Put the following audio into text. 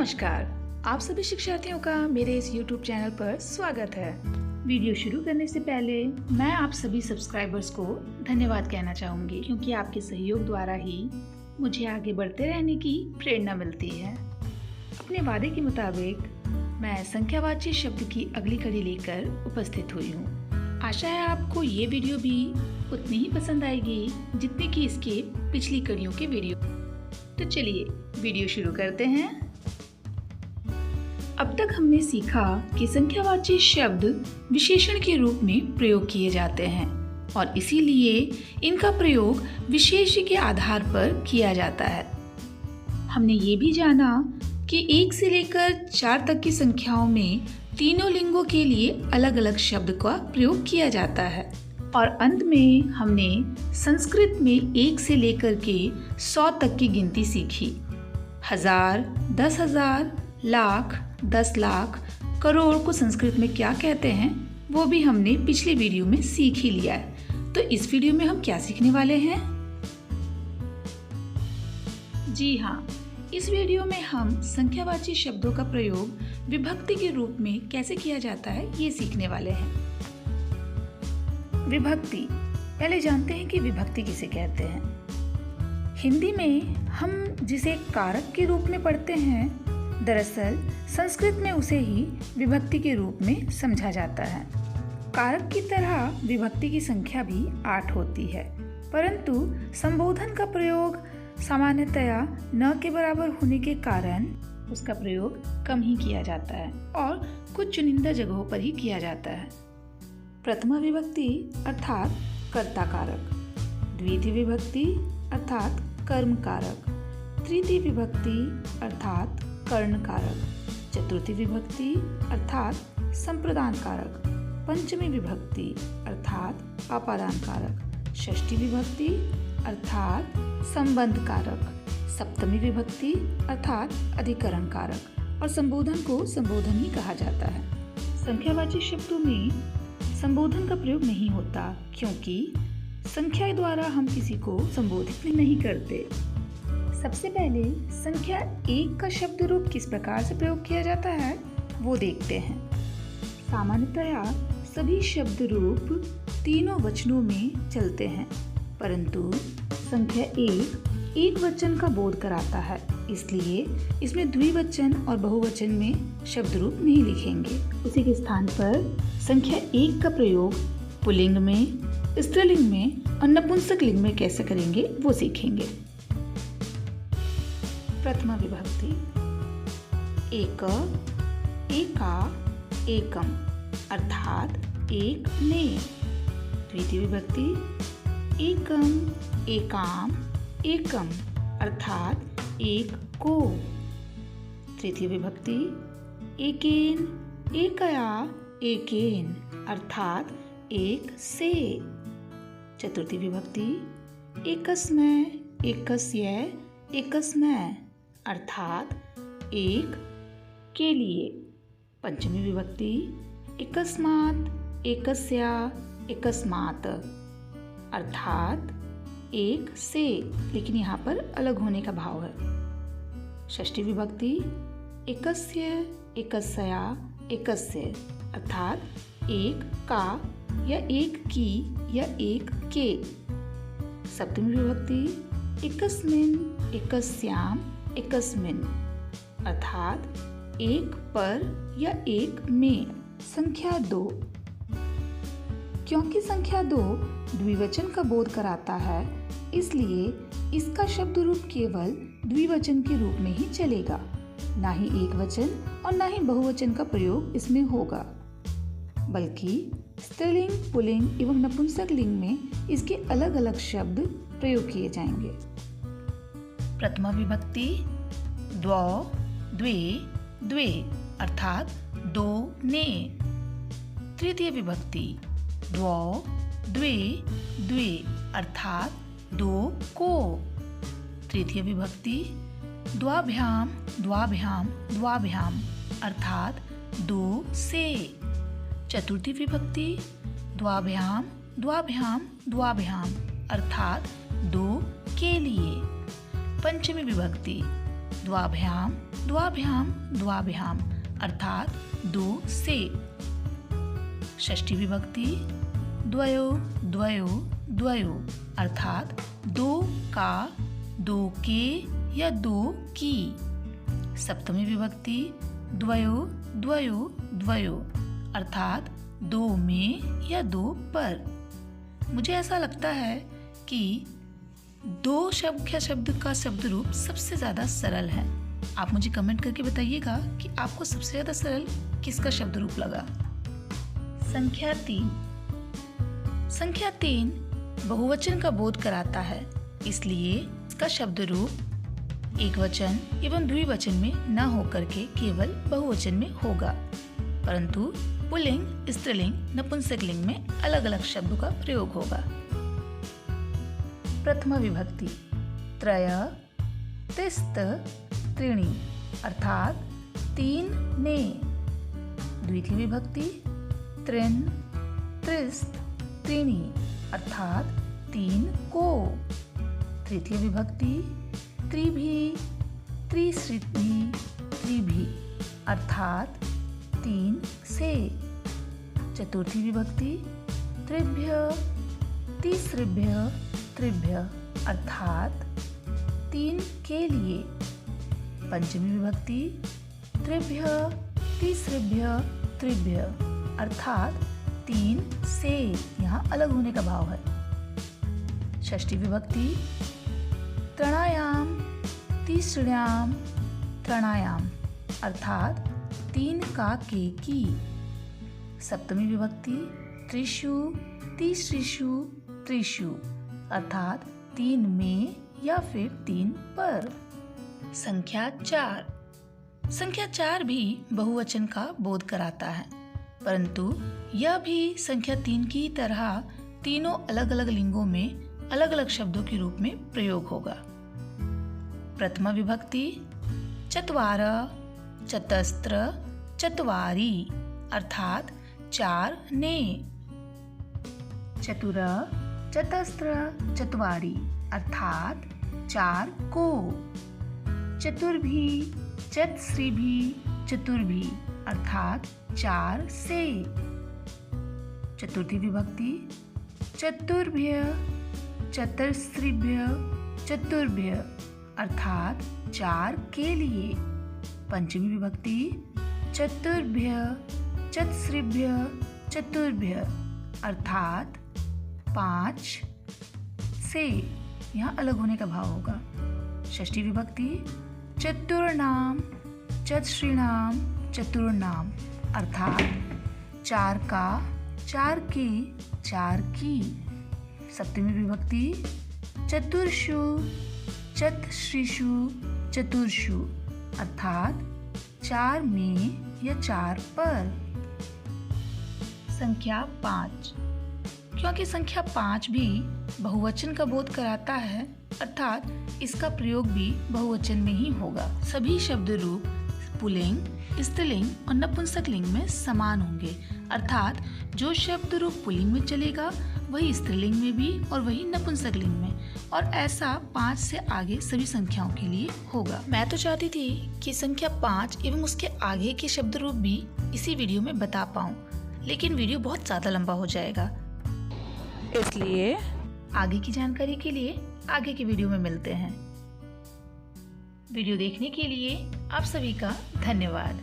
नमस्कार, आप सभी शिक्षार्थियों का मेरे इस YouTube चैनल पर स्वागत है। वीडियो शुरू करने से पहले मैं आप सभी सब्सक्राइबर्स को धन्यवाद कहना चाहूँगी, क्योंकि आपके सहयोग द्वारा ही मुझे आगे बढ़ते रहने की प्रेरणा मिलती है। अपने वादे के मुताबिक मैं संख्यावाची शब्द की अगली कड़ी लेकर उपस्थित हुई हूँ। आशा है आपको ये वीडियो भी उतनी ही पसंद आएगी जितनी कि इसके पिछली कड़ियों के वीडियो। तो चलिए वीडियो शुरू करते हैं। अब तक हमने सीखा कि संख्यावाची शब्द विशेषण के रूप में प्रयोग किए जाते हैं और इसीलिए इनका प्रयोग विशेष्य के आधार पर किया जाता है। हमने ये भी जाना कि 1 से लेकर 4 तक की संख्याओं में तीनों लिंगों के लिए अलग अलग शब्द का प्रयोग किया जाता है और अंत में हमने संस्कृत में 1 से लेकर के 100 तक की गिनती सीखी। 1000, 10,000, लाख, 10 लाख, करोड़ को संस्कृत में क्या कहते हैं वो भी हमने पिछले वीडियो में सीख ही लिया है। तो इस वीडियो में हम क्या सीखने वाले हैं? जी हाँ, इस वीडियो में हम संख्यावाची शब्दों का प्रयोग विभक्ति के रूप में कैसे किया जाता है ये सीखने वाले हैं। विभक्ति, पहले जानते हैं कि विभक्ति किसे कहते हैं। हिंदी में हम जिसे कारक के रूप में पढ़ते हैं, दरअसल संस्कृत में उसे ही विभक्ति के रूप में समझा जाता है। कारक की तरह विभक्ति की संख्या भी 8 होती है, परंतु संबोधन का प्रयोग सामान्यतया न के बराबर होने के कारण उसका प्रयोग कम ही किया जाता है और कुछ चुनिंदा जगहों पर ही किया जाता है। प्रथमा विभक्ति अर्थात कर्ता कारक, द्वितीय विभक्ति अर्थात कर्म कारक, तृतीय विभक्ति अर्थात कर्ण कारक, चतुर्थी विभक्ति अर्थात संप्रदान कारक, पंचमी विभक्ति अर्थात अपादान कारक, षष्ठी विभक्ति अर्थात संबंध कारक, सप्तमी विभक्ति अर्थात अधिकरण कारक और संबोधन को संबोधन ही कहा जाता है। संख्यावाची शब्दों में संबोधन का प्रयोग नहीं होता क्योंकि संख्या द्वारा हम किसी को संबोधित नहीं करते। सबसे पहले संख्या 1 का शब्द रूप किस प्रकार से प्रयोग किया जाता है वो देखते हैं। सामान्यतया सभी शब्द रूप तीनों वचनों में चलते हैं, परंतु संख्या 1 एक वचन का बोध कराता है, इसलिए इसमें द्विवचन और बहुवचन में शब्द रूप नहीं लिखेंगे। उसी के स्थान पर संख्या 1 का प्रयोग पुल्लिंग में, स्त्रीलिंग में और नपुंसक लिंग में कैसे करेंगे वो सीखेंगे। प्रथमा विभक्ति एक, एका, एकम अर्थात एक ने। द्वितीय विभक्ति एकम, एकाम, एकम अर्थात एक को। तृतीय विभक्ति एकेन, एकया, एकेन अर्थात एक से। चतुर्थी विभक्ति एकस्मै, एकस्य, एकस्मै अर्थात एक के लिए। पंचमी विभक्ति एकस्मात्, एकस्या, एकस्मात् अर्थात एक से, लेकिन यहाँ पर अलग होने का भाव है। षष्ठी विभक्ति एकस्य, एकस्या, एकस्य अर्थात एक का या एक की या एक के। सप्तमी विभक्ति एकस्मिन्, एकस्याम, एकस्मिन् अर्थात एक पर या एक में। संख्या 2, क्योंकि संख्या 2 द्विवचन का बोध कराता है, इसलिए इसका शब्द रूप केवल द्विवचन के रूप में ही चलेगा, ना ही एक वचन और ना ही बहुवचन का प्रयोग इसमें होगा, बल्कि स्त्रीलिंग, पुल्लिंग एवं नपुंसक लिंग में इसके अलग अलग शब्द प्रयोग किए जाएंगे। प्रथमा विभक्ति द्वौ, द्वे, द्वे अर्थात दो ने। तृतीय विभक्ति द्वौ, द्वे, द्वे अर्थात दो को। तृतीय विभक्ति द्वाभ्याम, द्वाभ्याम, द्वाभ्याम अर्थात दो से। चतुर्थी विभक्ति द्वाभ्याम, द्वाभ्याम, द्वाभ्याम अर्थात दो के लिए। पंचमी विभक्ति द्वाभ्याम, द्वाभ्याम द्वाभ्याम अर्थात दो से। षष्ठी विभक्ति द्वयो द्वयो द्वयो अर्थात दो का, दो के या दो की। सप्तमी विभक्ति द्वयो द्वयो द्वयो अर्थात दो में या दो पर। मुझे ऐसा लगता है कि दो शब्द का शब्द रूप सबसे ज़्यादा सरल है। आप मुझे कमेंट करके बताइएगा कि आपको सबसे ज़्यादा सरल किसका शब्द रूप लगा। संख्या 3। संख्या 3 बहुवचन का बोध कराता है, इसलिए इसका शब्द रूप एकवचन एवं द्विवचन में न होकर के केवल बहुवचन में होगा, परंतु पुल्लिंग, स्त्रीलिंग, नपुंसकलिंग में अलग अलग शब्दों का प्रयोग होगा। प्रथमा विभक्ति त्रय तिस्त त्रीणि अर्थात तीन ने। द्वितीय विभक्ति त्रिन त्रिस्त त्रीणि अर्थात तीन को। तृतीय विभक्ति त्रिभि त्रिश्रिभि त्रिभि अर्थात तीन से। चतुर्थी विभक्ति त्रिभ्य तिसृभ्य त्रिभ्य अर्थात तीन के लिए। पंचमी विभक्ति त्रिभ्य तिसृभ्य त्रिभ्य अर्थात तीन से, यहाँ अलग होने का भाव है। षष्ठी विभक्ति त्रणायाम तिसृण्याम त्रणायाम अर्थात तीन का के की। सप्तमी विभक्ति त्रिषु तिसृषु त्रिषु अर्थात तीन में या फिर तीन पर। संख्या 4। संख्या 4 भी बहुवचन का बोध कराता है, परंतु यह भी संख्या 3 की तरह तीनों अलग अलग लिंगों में अलग अलग शब्दों के रूप में प्रयोग होगा। प्रथमा विभक्ति चत्वार चतस्त्र चत्वारि अर्थात चार ने। चतुर चतस्त्र चत्वारि अर्थात चार को। चतुर्भि चतस्रिभि चतुर्भि अर्थात चार से। चतुर्थी विभक्ति चतुर्भ्य चतस्रिभ्य चतुर्भ्य अर्थात चार के लिए। पंचमी विभक्ति चतुर्भ्य चतस्रिभ्य चतुर्भ्य अर्थात पाँच से, यहाँ अलग होने का भाव होगा। षष्ठी विभक्ति चतुर्नाम चतुर्णाम चतुर्नाम अर्थात चार का, चार के, चार की। सप्तमी विभक्ति चतुर्षु चतुर्षु चतुर्षु अर्थात चार में या चार पर। संख्या 5। क्योंकि संख्या 5 भी बहुवचन का बोध कराता है, अर्थात इसका प्रयोग भी बहुवचन में ही होगा। सभी शब्द रूप पुल्लिंग, स्त्रीलिंग और नपुंसकलिंग में समान होंगे, अर्थात जो शब्द रूप पुल्लिंग में चलेगा वही स्त्रीलिंग में भी और वही नपुंसकलिंग में, और ऐसा 5 से आगे सभी संख्याओं के लिए होगा। मैं तो चाहती थी कि संख्या 5 एवं उसके आगे के शब्द रूप भी इसी वीडियो में बता पाऊँ, लेकिन वीडियो बहुत ज़्यादा लंबा हो जाएगा, इसलिए आगे की जानकारी के लिए आगे की वीडियो में मिलते हैं। वीडियो देखने के लिए आप सभी का धन्यवाद।